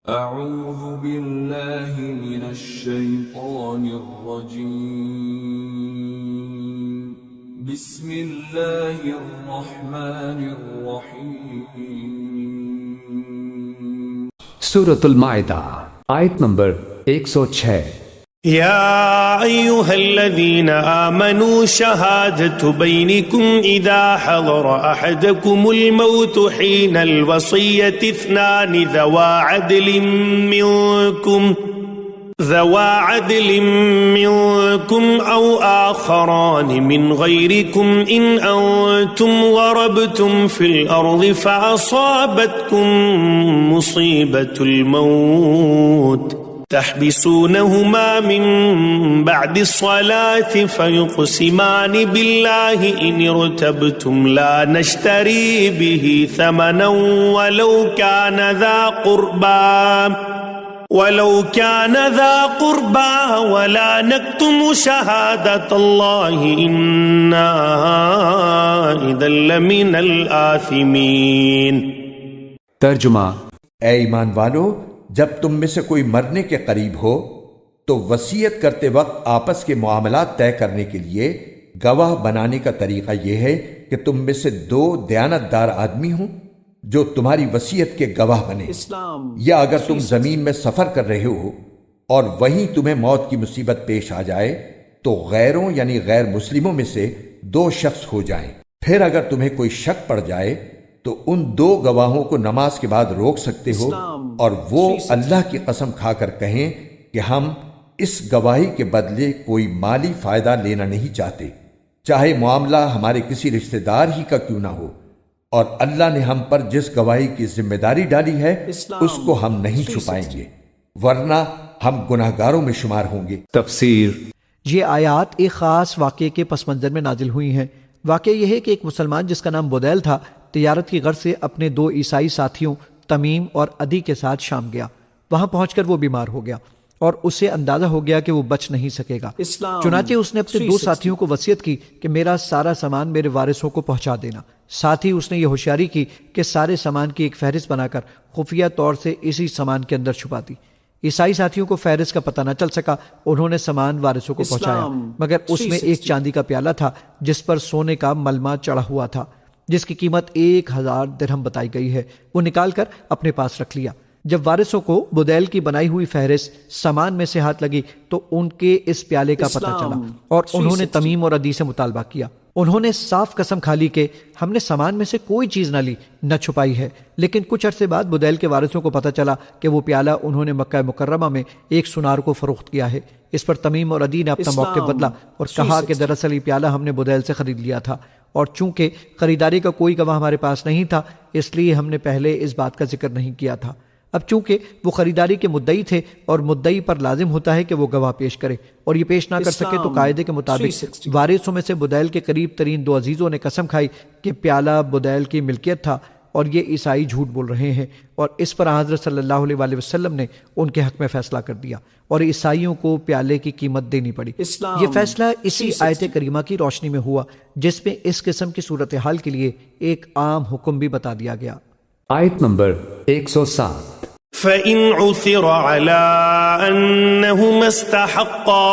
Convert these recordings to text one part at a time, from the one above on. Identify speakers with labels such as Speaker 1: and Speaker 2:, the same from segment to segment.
Speaker 1: أعوذ بالله من الشيطان الرجيم بسم الله الرحمن الرحيم
Speaker 2: سورة المائدہ آیت نمبر 106
Speaker 3: يا أيها الذين آمنوا شهادة بينكم إذا حضر أحدكم الموت حين الوصية اثنان ذوا عدل منكم أو آخران من غيركم إن أنتم ضربتم في الأرض فأصابتكم مصيبة الموت تحبسونهما من بعد الصلاة فيقسمان بالله إن ارتبتم لا نشتري به ثمنا ولو كان ذا قربى ولا نكتم شهادة الله إنا إذا لمن الآثمين۔
Speaker 2: ترجمہ،
Speaker 4: اے ایمان والو، جب تم میں سے کوئی مرنے کے قریب ہو تو وصیت کرتے وقت آپس کے معاملات طے کرنے کے لیے گواہ بنانے کا طریقہ یہ ہے کہ تم میں سے دو دیانتدار آدمی ہوں جو تمہاری وصیت کے گواہ بنے، یا اگر تم زمین میں سفر کر رہے ہو اور وہیں تمہیں موت کی مصیبت پیش آ جائے تو غیروں یعنی غیر مسلموں میں سے دو شخص ہو جائیں۔ پھر اگر تمہیں کوئی شک پڑ جائے تو ان دو گواہوں کو نماز کے بعد روک سکتے ہو اور وہ اللہ کی قسم کھا کر کہیں کہ ہم اس گواہی کے بدلے کوئی مالی فائدہ لینا نہیں چاہتے، چاہے معاملہ ہمارے کسی رشتہ دار ہی کا کیوں نہ ہو، اور اللہ نے ہم پر جس گواہی کی ذمہ داری ڈالی ہے اس کو ہم نہیں چھپائیں گے، ورنہ ہم گناہگاروں میں شمار ہوں گے۔
Speaker 2: تفسیر۔
Speaker 5: یہ آیات ایک خاص واقعے کے پس منظر میں نازل ہوئی ہیں۔ واقعہ یہ ہے کہ ایک مسلمان جس کا نام بدیل تھا تجارت کی غرض سے اپنے دو عیسائی ساتھیوں تمیم اور عدی کے ساتھ شام گیا۔ وہاں پہنچ کر وہ بیمار ہو گیا اور اسے اندازہ ہو گیا کہ وہ بچ نہیں سکے گا، چنانچہ اس نے اپنے دو ساتھیوں کو وصیت کی کہ میرا سارا سامان میرے وارثوں کو پہنچا دینا۔ ساتھ ہی اس نے یہ ہوشیاری کی کہ سارے سامان کی ایک فہرست بنا کر خفیہ طور سے اسی سامان کے اندر چھپا دی۔ عیسائی ساتھیوں کو فہرست کا پتہ نہ چل سکا، انہوں نے سامان وارثوں کو پہنچایا، مگر اس میں ایک چاندی کا پیالہ تھا جس پر سونے کا ملمہ چڑھا ہوا تھا، جس کی قیمت 1000 درہم بتائی گئی ہے۔ وہ نکال کر اپنے پاس رکھ لیا۔ جب وارثوں کو بدیل کی بنائی ہوئی فہرست سامان میں سے ہاتھ لگی تو ان کے اس پیالے کا پتہ چلا اور انہوں نے تمیم اور عدی سے مطالبہ کیا۔ انہوں نے صاف قسم کھا لی کہ ہم نے سامان میں سے کوئی چیز نہ لی نہ چھپائی ہے، لیکن کچھ عرصے بعد بدیل کے وارثوں کو پتہ چلا کہ وہ پیالہ انہوں نے مکہ مکرمہ میں ایک سنار کو فروخت کیا ہے۔ اس پر تمیم اور عدی نے اپنا موقف بدلا اور کہا کہ دراصل یہ پیالہ ہم نے بدیل سے خرید لیا تھا، اور چونکہ خریداری کا کوئی گواہ ہمارے پاس نہیں تھا اس لیے ہم نے پہلے اس بات کا ذکر نہیں کیا تھا۔ اب چونکہ وہ خریداری کے مدعی تھے اور مدعی پر لازم ہوتا ہے کہ وہ گواہ پیش کرے، اور یہ پیش نہ کر سکے تو قاعدے کے مطابق وارثوں میں سے بدیل کے قریب ترین دو عزیزوں نے قسم کھائی کہ پیالہ بدیل کی ملکیت تھا اور یہ عیسائی جھوٹ بول رہے ہیں، اور اس پر حضرت صلی اللہ علیہ وسلم نے ان کے حق میں فیصلہ کر دیا اور عیسائیوں کو پیالے کی قیمت دینی پڑی۔ یہ فیصلہ اسی آیت کریمہ کی روشنی میں ہوا جس میں اس قسم کی صورتحال کے لیے ایک عام حکم بھی بتا دیا گیا۔
Speaker 2: آیت نمبر 107۔
Speaker 3: فَإِنْ عُثِرَ عَلَىٰ أَنَّهُمَا اسْتَحَقَّا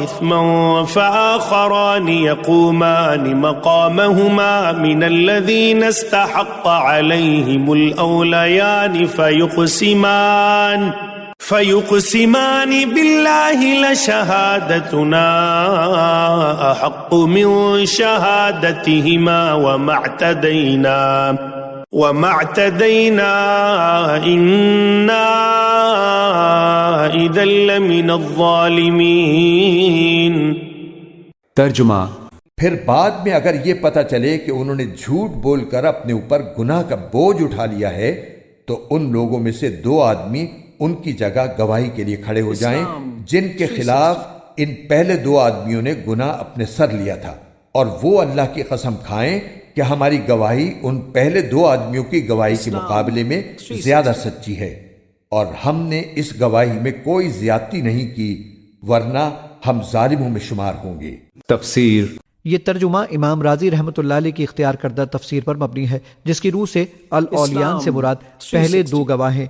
Speaker 3: إِثْمًا فَآخَرَانِ يَقُومَانِ مَقَامَهُمَا مِنَ الَّذِينَ اسْتَحَقَّ عَلَيْهِمُ الْأَوْلَيَانِ فَيُقْسِمَانِ بِاللَّهِ لَشَهَادَتُنَا أَحَقُّ مِنْ شَهَادَتِهِمَا وَمَا اعْتَدَيْنَا إِنَّا إِذًا لَمِنَ الظَّالِمِينَ۔
Speaker 2: ترجمہ۔
Speaker 4: پھر بعد میں اگر یہ پتہ چلے کہ انہوں نے جھوٹ بول کر اپنے اوپر گناہ کا بوجھ اٹھا لیا ہے تو ان لوگوں میں سے دو آدمی ان کی جگہ گواہی کے لیے کھڑے ہو جائیں جن کے خلاف ان پہلے دو آدمیوں نے گناہ اپنے سر لیا تھا، اور وہ اللہ کی قسم کھائیں کہ ہماری گواہی ان پہلے دو آدمیوں کی گواہی کے مقابلے میں زیادہ سچی ہے، اور ہم نے اس گواہی میں کوئی زیادتی نہیں کی، ورنہ ہم ظالموں میں شمار ہوں گے۔
Speaker 2: تفسیر۔
Speaker 5: یہ ترجمہ امام راضی رحمۃ اللہ علیہ کی اختیار کردہ تفسیر پر مبنی ہے، جس کی روح سے الاولیان سے مراد پہلے دو گواہ ہیں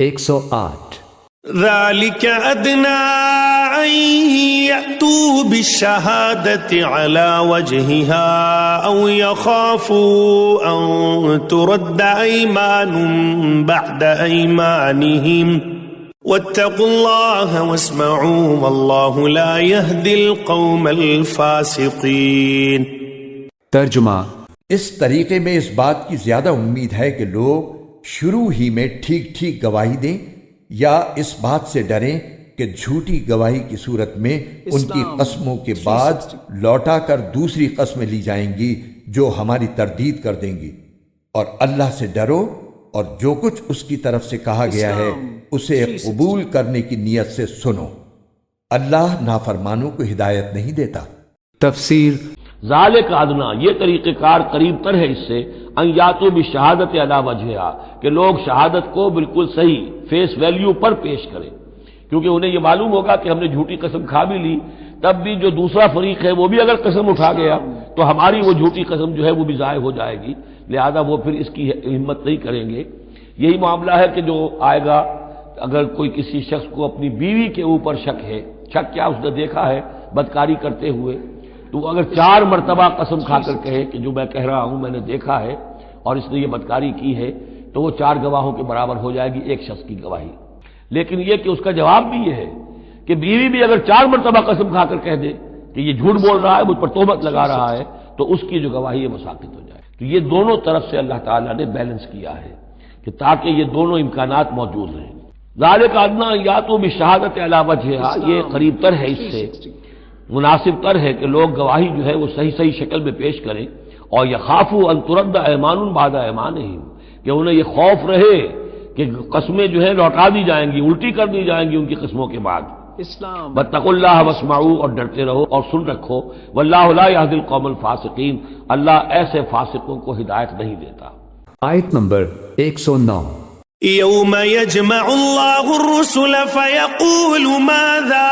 Speaker 2: 108
Speaker 3: ذلك أدنى أن يأتوا بالشهادة على وجهها أو يخافوا أن ترد أيمان بعد أيمانهم واتقوا الله واسمعوا والله لا يهدي القوم الفاسقين۔
Speaker 2: ترجمہ،
Speaker 4: اس طریقے میں اس بات کی زیادہ امید ہے کہ لوگ شروع ہی میں ٹھیک ٹھیک گواہی دیں یا اس بات سے ڈریں کہ جھوٹی گواہی کی صورت میں ان کی قسموں کے بعد لوٹا کر دوسری قسمیں لی جائیں گی جو ہماری تردید کر دیں گی، اور اللہ سے ڈرو اور جو کچھ اس کی طرف سے کہا گیا ہے اسے قبول کرنے کی نیت سے سنو۔ اللہ نافرمانوں کو ہدایت نہیں دیتا۔
Speaker 2: تفسیر
Speaker 6: ذالک ادنا، یہ طریقہ کار قریب تر ہے اس سے، ان یاتوا بالشہادت علی وجہہا، کہ لوگ شہادت کو بالکل صحیح فیس ویلیو پر پیش کریں، کیونکہ انہیں یہ معلوم ہوگا کہ ہم نے جھوٹی قسم کھا بھی لی، تب بھی جو دوسرا فریق ہے وہ بھی اگر قسم اٹھا گیا تو ہماری وہ جھوٹی قسم جو ہے وہ بھی ضائع ہو جائے گی، لہذا وہ پھر اس کی ہمت نہیں کریں گے۔ یہی معاملہ ہے کہ جو آئے گا، اگر کوئی کسی شخص کو اپنی بیوی کے اوپر شک ہے، شک کیا اس نے دیکھا ہے بدکاری کرتے ہوئے، تو اگر 4 مرتبہ قسم کھا کر کہے کہ جو میں کہہ رہا ہوں میں نے دیکھا ہے اور اس نے یہ بدکاری کی ہے، تو وہ 4 گواہوں کے برابر ہو جائے گی ایک شخص کی گواہی۔ لیکن یہ کہ اس کا جواب بھی یہ ہے کہ بیوی بھی اگر 4 مرتبہ قسم کھا کر کہہ دے کہ یہ جھوٹ بول رہا ہے، مجھ پر تہمت لگا رہا ہے، تو اس کی جو گواہی ہے وہ ساقط ہو جائے۔ تو یہ دونوں طرف سے اللہ تعالیٰ نے بیلنس کیا ہے کہ تاکہ یہ دونوں امکانات موجود رہیں۔ ذالک ادنی ان یاتوا بالشہادۃ علی وجہہا، یہ قریب تر ہے، اس سے مناسب تر ہے کہ لوگ گواہی جو ہے وہ صحیح شکل میں پیش کریں، اور یخافوا ان ترد ایمان بعد ایمانہم، کہ انہیں یہ خوف رہے کہ قسمیں جو ہے لوٹا دی جائیں گی، الٹی کر دی جائیں گی ان کی قسموں کے بعد۔ واتقوا اللہ واسمعوا، اور ڈرتے رہو اور سن رکھو، واللہ لا یہدی القوم الفاسقین، اللہ ایسے فاسقوں کو ہدایت نہیں دیتا۔
Speaker 2: آیت نمبر 109
Speaker 3: يوم يجمع الله الرسل فيقول ماذا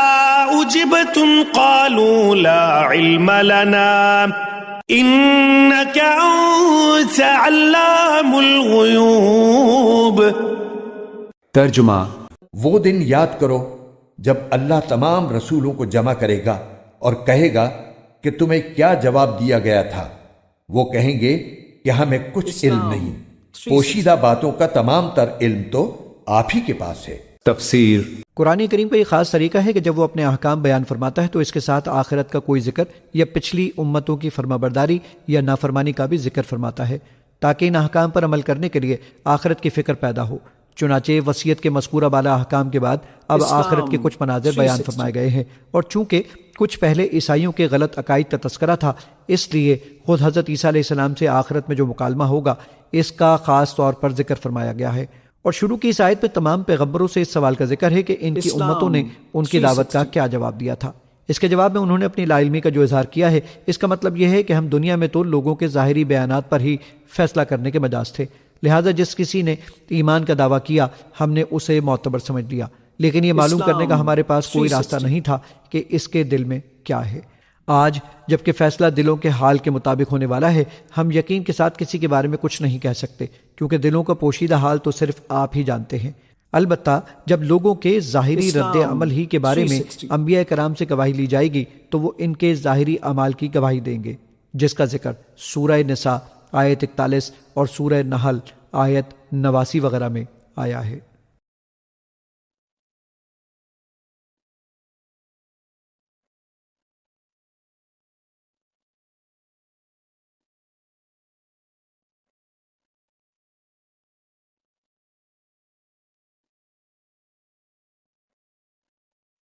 Speaker 3: أجبتم قالوا لا علم لنا إنك أنت علام الغيوب۔
Speaker 2: ترجمہ،
Speaker 4: وہ دن یاد کرو جب اللہ تمام رسولوں کو جمع کرے گا اور کہے گا کہ تمہیں کیا جواب دیا گیا تھا۔ وہ کہیں گے کہ ہمیں کچھ علم نہیں، پوشیدہ باتوں کا تمام تر علم تو آپ ہی کے پاس ہے۔
Speaker 2: تفسیر
Speaker 5: قرآن کریم کا یہ خاص طریقہ ہے کہ جب وہ اپنے احکام بیان فرماتا ہے تو اس کے ساتھ آخرت کا کوئی ذکر یا پچھلی امتوں کی فرمانبرداری یا نافرمانی کا بھی ذکر فرماتا ہے، تاکہ ان احکام پر عمل کرنے کے لیے آخرت کی فکر پیدا ہو۔ چنانچہ وصیت کے مذکورہ بالا احکام کے بعد اب آخرت کے کچھ مناظر بیان فرمائے گئے ہیں، اور چونکہ کچھ پہلے عیسائیوں کے غلط عقائد کا تذکرہ تھا، اس لیے خود حضرت عیسیٰ علیہ السلام سے آخرت میں جو مکالمہ ہوگا اس کا خاص طور پر ذکر فرمایا گیا ہے۔ اور شروع کی اس آیت میں تمام پیغمبروں سے اس سوال کا ذکر ہے کہ ان کی امتوں نے ان کی دعوت کا کیا جواب دیا تھا۔ اس کے جواب میں انہوں نے اپنی لا علمی کا جو اظہار کیا ہے، اس کا مطلب یہ ہے کہ ہم دنیا میں تو لوگوں کے ظاہری بیانات پر ہی فیصلہ کرنے کے مجاز تھے، لہذا جس کسی نے ایمان کا دعویٰ کیا ہم نے اسے معتبر سمجھ لیا، لیکن یہ معلوم کرنے کا ہمارے پاس کوئی راستہ نہیں تھا کہ اس کے دل میں کیا ہے۔ آج جبکہ فیصلہ دلوں کے حال کے مطابق ہونے والا ہے، ہم یقین کے ساتھ کسی کے بارے میں کچھ نہیں کہہ سکتے، کیونکہ دلوں کا پوشیدہ حال تو صرف آپ ہی جانتے ہیں۔ البتہ جب لوگوں کے ظاہری رد عمل ہی کے بارے میں انبیاء کرام سے گواہی لی جائے گی تو وہ ان کے ظاہری اعمال کی گواہی دیں گے، جس کا ذکر سورہ نساء آیت 41 اور سورہ نحل آیت 89 وغیرہ میں آیا ہے۔